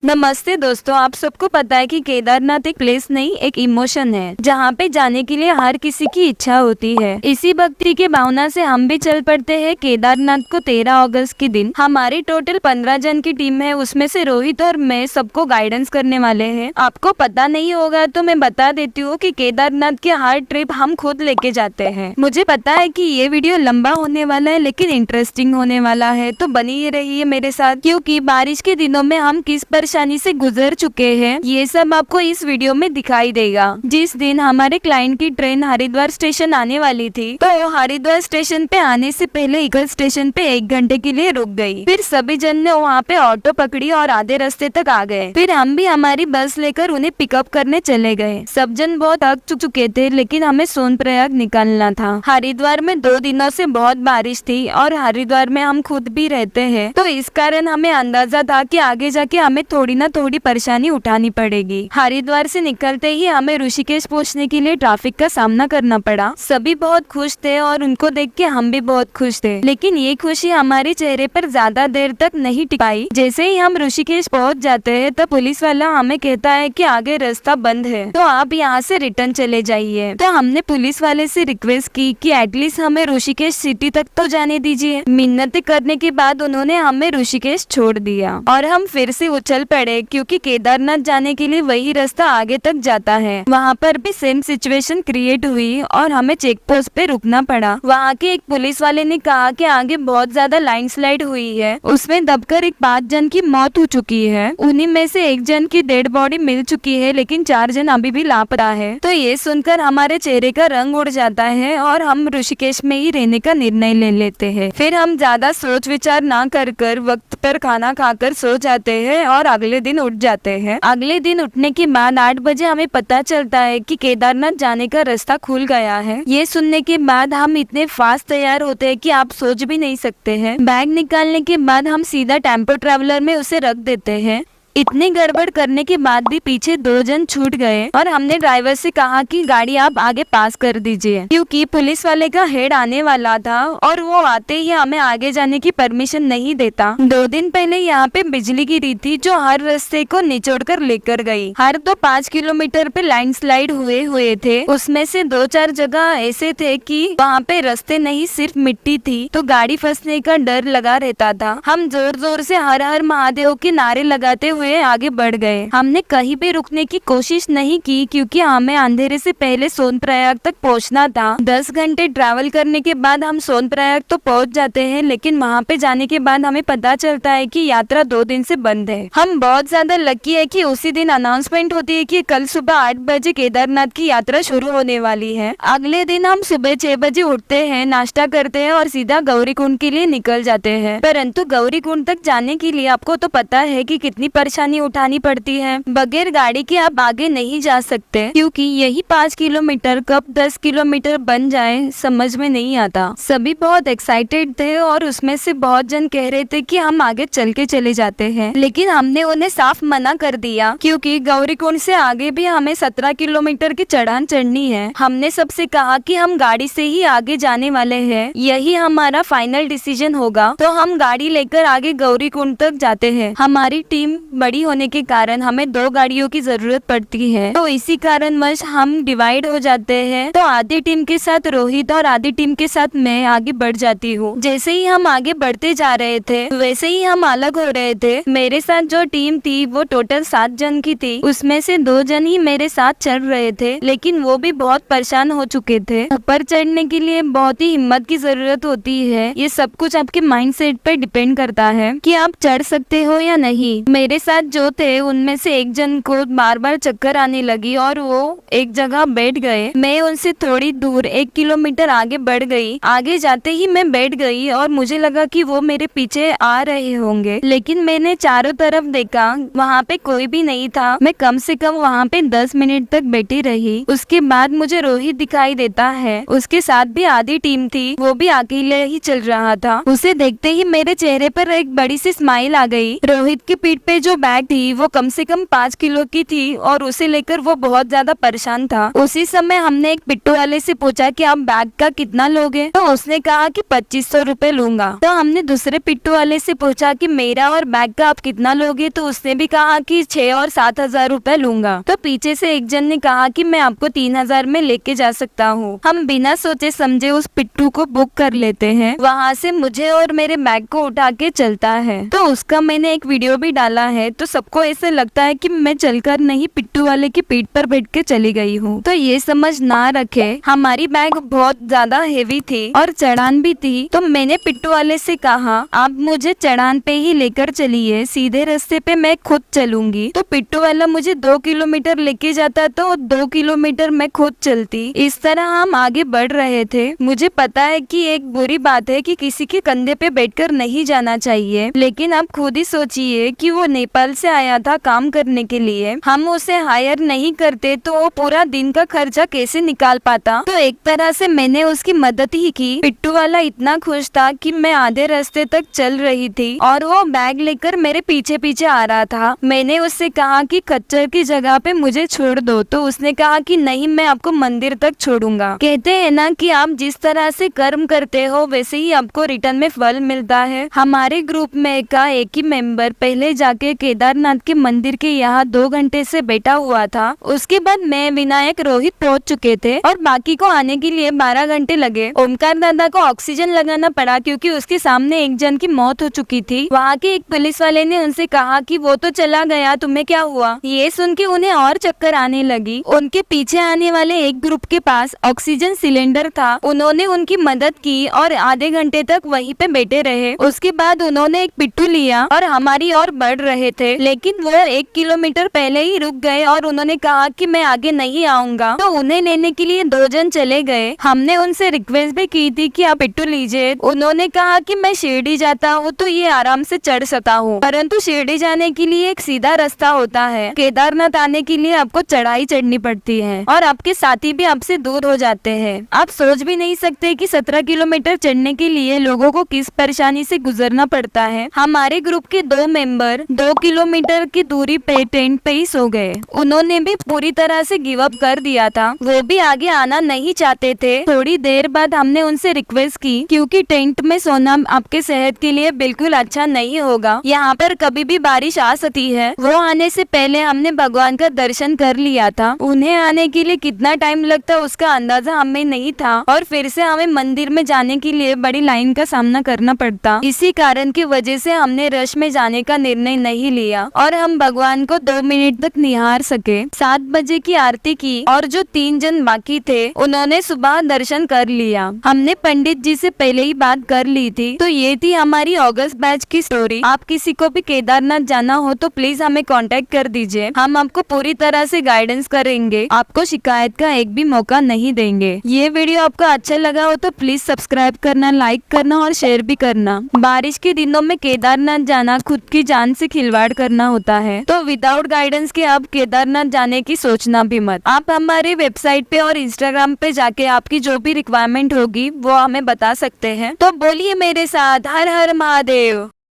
नमस्ते दोस्तों, आप सबको पता है कि केदारनाथ एक प्लेस नहीं, एक इमोशन है जहाँ पे जाने के लिए हर किसी की इच्छा होती है। इसी भक्ति के भावना से हम भी चल पड़ते हैं केदारनाथ को 13 अगस्त के दिन। हमारी टोटल 15 जन की टीम है, उसमें से रोहित और मैं सबको गाइडेंस करने वाले हैं। आपको पता नहीं होगा तो मैं बता देती हूँ कि केदारनाथ की हर ट्रिप हम खुद लेके जाते हैं। मुझे पता है कि ये वीडियो लंबा होने वाला है लेकिन इंटरेस्टिंग होने वाला है, तो बनी ही रहिए मेरे साथ, क्योंकि बारिश के दिनों में हम किस परेशानी से गुजर चुके हैं ये सब आपको इस वीडियो में दिखाई देगा। जिस दिन हमारे क्लाइंट की ट्रेन हरिद्वार स्टेशन आने वाली थी, तो हरिद्वार स्टेशन पे आने से पहले इगल स्टेशन पे 1 घंटे के लिए रुक गई। फिर सभी जन ने वहाँ पे ऑटो पकड़ी और आधे रास्ते तक आ गए। फिर हम भी हमारी बस लेकर उन्हें पिकअप करने चले गए। सब जन बहुत थक चुके थे, लेकिन हमें सोनप्रयाग निकलना था। हरिद्वार में 2 दिनों से बहुत बारिश थी और हरिद्वार में हम खुद भी रहते हैं, तो इस कारण हमें अंदाजा था कि आगे जाके हमें थोड़ी परेशानी उठानी पड़ेगी। हरिद्वार से निकलते ही हमें ऋषिकेश पहुंचने के लिए ट्रैफिक का सामना करना पड़ा। सभी बहुत खुश थे और उनको देख के हम भी बहुत खुश थे, लेकिन ये खुशी हमारे चेहरे पर ज्यादा देर तक नहीं टिक पाई। जैसे ही हम ऋषिकेश पहुंच जाते हैं, तब पुलिस वाला हमें कहता है कि आगे रास्ता बंद है, तो आप यहाँ से रिटर्न चले जाइए। तो हमने पुलिस वाले से रिक्वेस्ट की कि एटलीस्ट हमें ऋषिकेश सिटी तक तो जाने दीजिए। मिन्नतें करने के बाद उन्होंने हमें ऋषिकेश छोड़ दिया और हम फिर से उछल पड़े, क्योंकि केदारनाथ जाने के लिए वही रास्ता आगे तक जाता है। वहाँ पर भी सेम सिचुएशन क्रिएट हुई और हमें चेक पोस्ट पे रुकना पड़ा। वहाँ के एक पुलिस वाले ने कहा कि आगे बहुत ज्यादा लैंडस्लाइड हुई है, उसमें दबकर 5 जन की मौत हो चुकी है। उन्हीं में से 1 जन की डेड बॉडी मिल चुकी है, लेकिन 4 जन अभी भी लापता है। तो ये सुनकर हमारे चेहरे का रंग उड़ जाता है और हम ऋषिकेश में ही रहने का निर्णय ले लेते हैं। फिर हम ज्यादा सोच विचार ना कर वक्त पर खाना खाकर सो जाते हैं और अगले दिन उठ जाते हैं। अगले दिन उठने के बाद 8 बजे हमें पता चलता है कि केदारनाथ जाने का रास्ता खुल गया है। ये सुनने के बाद हम इतने फास्ट तैयार होते हैं कि आप सोच भी नहीं सकते हैं। बैग निकालने के बाद हम सीधा टेम्पो ट्रैवलर में उसे रख देते हैं। इतनी गड़बड़ करने के बाद भी पीछे 2 जन छूट गए और हमने ड्राइवर से कहा कि गाड़ी आप आगे पास कर दीजिए, क्योंकि पुलिस वाले का हेड आने वाला था और वो आते ही हमें आगे जाने की परमिशन नहीं देता। 2 दिन पहले यहाँ पे बिजली गिरी थी, जो हर रास्ते को निचोड़ कर लेकर गई। हर 5 किलोमीटर पे लैंडस्लाइड हुए थे। उसमें से 2-4 जगह ऐसे थे कि वहाँ पे रास्ते नहीं, सिर्फ मिट्टी थी, तो गाड़ी फंसने का डर लगा रहता था। हम जोर जोर से हर हर महादेव के नारे लगाते हुए आगे बढ़ गए। हमने कहीं भी रुकने की कोशिश नहीं की, क्योंकि हमें अंधेरे से पहले सोनप्रयाग तक पहुंचना था। 10 घंटे ट्रैवल करने के बाद हम सोनप्रयाग तो पहुंच जाते हैं, लेकिन वहां पे जाने के बाद हमें पता चलता है कि यात्रा 2 दिन से बंद है। हम बहुत ज्यादा लकी है कि उसी दिन अनाउंसमेंट होती है कि कल सुबह 8 बजे केदारनाथ की यात्रा शुरू होने वाली है। अगले दिन हम सुबह 6 बजे उठते हैं, नाश्ता करते हैं और सीधा गौरीकुंड के लिए निकल जाते हैं। परंतु गौरीकुंड तक जाने के लिए आपको तो पता है कि कितनी परेशानी उठानी पड़ती है। बगैर गाड़ी के आप आगे नहीं जा सकते, क्योंकि यही 5 किलोमीटर कब 10 किलोमीटर बन जाए समझ में नहीं आता। सभी बहुत एक्साइटेड थे और उसमें से बहुत जन कह रहे थे कि हम आगे चल के चले जाते हैं, लेकिन हमने उन्हें साफ मना कर दिया, क्योंकि गौरीकुंड से आगे भी हमें 17 किलोमीटर की चढ़ान चढ़नी है। हमने सबसे कहा कि हम गाड़ी से ही आगे जाने वाले हैं, यही हमारा फाइनल डिसीजन होगा। तो हम गाड़ी लेकर आगे गौरीकुंड तक जाते हैं। हमारी टीम बड़ी होने के कारण हमें 2 गाड़ियों की जरूरत पड़ती है, तो इसी कारणवश हम डिवाइड हो जाते हैं। तो आधी टीम के साथ रोहित और आधी टीम के साथ मैं आगे बढ़ जाती हूँ। जैसे ही हम आगे बढ़ते जा रहे थे, वैसे ही हम अलग हो रहे थे। मेरे साथ जो टीम थी वो टोटल 7 जन की थी, उसमें से 2 जन ही मेरे साथ चढ़ रहे थे, लेकिन वो भी बहुत परेशान हो चुके थे। ऊपर चढ़ने के लिए बहुत ही हिम्मत की जरूरत होती है। ये सब कुछ आपके माइंड सेट पर डिपेंड करता है कि आप चढ़ सकते हो या नहीं। मेरे साथ जो थे उनमें से 1 जन को बार चक्कर आने लगी और वो एक जगह बैठ गए। मैं उनसे थोड़ी दूर 1 किलोमीटर आगे बढ़ गई। आगे जाते ही मैं बैठ गई और मुझे लगा कि वो मेरे पीछे आ रहे होंगे, लेकिन मैंने चारों तरफ देखा, वहाँ पे कोई भी नहीं था। मैं कम से कम वहाँ पे 10 मिनट तक बैठी रही। उसके बाद मुझे रोहित दिखाई देता है, उसके साथ भी आधी टीम थी, वो भी अकेले ही चल रहा था। उसे देखते ही मेरे चेहरे पर एक बड़ी सी स्माइल आ गई। रोहित की पीठ पे जो बैग थी वो कम से कम 5 किलो की थी और उसे लेकर वो बहुत ज्यादा परेशान था। उसी समय हमने एक पिट्टू वाले से पूछा कि आप बैग का कितना लोगे, तो उसने कहा कि 2500 रुपए लूंगा। तो हमने दूसरे पिट्टू वाले से पूछा कि मेरा और बैग का आप कितना लोगे, तो उसने भी कहा कि 6 और 7,000 रुपए लूंगा। तो पीछे से एक जन ने कहा कि मैं आपको 3,000 में लेके जा सकता हूँ। हम बिना सोचे समझे उस पिट्टू को बुक कर लेते हैं। वहाँ से मुझे और मेरे बैग को उठा के चलता है। तो उसका मैंने एक वीडियो भी डाला है। तो सबको ऐसे लगता है कि मैं चलकर नहीं पिट्टू वाले की पीठ पर बैठ के चली गई हूँ। तो ये समझ ना रखे, हमारी बैग बहुत ज्यादा हेवी थी और चढ़ान भी थी। तो मैंने पिट्टू वाले से कहा आप मुझे चढ़ान पे ही लेकर चलिए, सीधे रास्ते पे मैं खुद चलूंगी। तो पिट्टू वाला मुझे 2 किलोमीटर लेके जाता तो 2 किलोमीटर मैं खुद चलती। इस तरह हम आगे बढ़ रहे थे। मुझे पता है कि एक बुरी बात है कि किसी के कंधे पे बैठकर नहीं जाना चाहिए, लेकिन आप खुद ही सोचिए कि वो नेपाल से आया था काम करने के लिए, हम उसे हायर नहीं करते तो वो पूरा दिन का खर्चा कैसे निकाल पाता। तो एक तरह से मैंने उसकी मदद ही की। पिट्टू वाला इतना खुश था कि मैं आधे रास्ते तक चल रही थी और वो बैग लेकर मेरे पीछे पीछे आ रहा था। मैंने उससे कहा कि खच्चर की जगह पे मुझे छोड़ दो, तो उसने कहा कि नहीं मैं आपको मंदिर तक छोड़ूंगा। कहते हैं ना कि आप जिस तरह से कर्म करते हो वैसे ही आपको रिटर्न में फल मिलता है। हमारे ग्रुप में का एक ही मेंबर पहले जाके केदारनाथ के मंदिर के यहाँ 2 घंटे से बैठा हुआ था। उसके बाद मैं, विनायक, रोहित पहुंच चुके थे और बाकी को आने के लिए 12 घंटे लगे। ओमकार दादा को ऑक्सीजन लगाना पड़ा क्योंकि उसके सामने एक जन की मौत हो चुकी थी। वहाँ के एक पुलिस वाले ने उनसे कहा कि वो तो चला गया, तुम्हें क्या हुआ। ये सुन के उन्हें और चक्कर आने लगी। उनके पीछे आने वाले एक ग्रुप के पास ऑक्सीजन सिलेंडर था। उन्होंने उनकी मदद की और आधे घंटे तक वहीं पे बैठे रहे। उसके बाद उन्होंने एक पिट्टू लिया और हमारी ओर बढ़ रहे थे, लेकिन वो 1 किलोमीटर पहले ही रुक गए और उन्होंने कहा कि मैं आगे नहीं आऊंगा। तो उन्हें लेने के लिए 2 जन चले गए। हमने उनसे रिक्वेस्ट भी की थी कि आप पिट्टू लीजिए। उन्होंने कहा कि मैं शिरडी जाता हूँ तो ये आराम से चढ़ सकता हूँ, परंतु शिरडी जाने के लिए एक सीधा रास्ता होता है, केदारनाथ आने के लिए आपको चढ़ाई चढ़नी पड़ती है और आपके साथी भी आपसे दूर हो जाते हैं। आप सोच भी नहीं सकते कि 17 किलोमीटर चढ़ने के लिए लोगों को किस परेशानी से गुजरना पड़ता है। हमारे ग्रुप के 2 मेंबर 2 किलोमीटर की दूरी पे टेंट पे ही सो गए। उन्होंने भी पूरी तरह से गिव अप कर दिया था, वो भी आगे आना नहीं चाहते थे। थोड़ी देर बाद हमने उनसे रिक्वेस्ट की क्योंकि टेंट में सोना आपके सेहत के लिए बिल्कुल अच्छा नहीं होगा, यहाँ पर कभी भी बारिश आ सकती है। वो आने से पहले हमने भगवान का दर्शन कर लिया था। उन्हें आने के लिए कितना टाइम लगता उसका अंदाजा हमें नहीं था और फिर से हमें मंदिर में जाने के लिए बड़ी लाइन का सामना करना पड़ता। इसी कारण की वजह से हमने रश में जाने का निर्णय नहीं लिया और हम भगवान को 2 मिनट तक निहार सके। 7 बजे की आरती की और जो 3 जन बाकी थे उन्होंने सुबह दर्शन कर लिया। हमने पंडित जी से पहले ही बात कर ली थी। तो ये थी हमारी अगस्त बैच की स्टोरी। आप किसी को भी केदारनाथ जाना हो तो प्लीज हमें कांटेक्ट कर दीजिए, हम आपको पूरी तरह से गाइडेंस करेंगे, आपको शिकायत का एक भी मौका नहीं देंगे। ये वीडियो आपको अच्छा लगा हो तो प्लीज सब्सक्राइब करना, लाइक करना और शेयर भी करना। बारिश के दिनों में केदारनाथ जाना खुद की जान से खिलवाड़ करना होता है, तो विदाउट गाइडेंस के आप केदारनाथ जाने की सोचना भी मत। आप हमारे वेबसाइट पे और इंस्टाग्राम पे जाके आपकी जो भी रिक्वायरमेंट होगी वो हमें बता सकते हैं। तो बोलिए मेरे साथ, हर हर महादेव।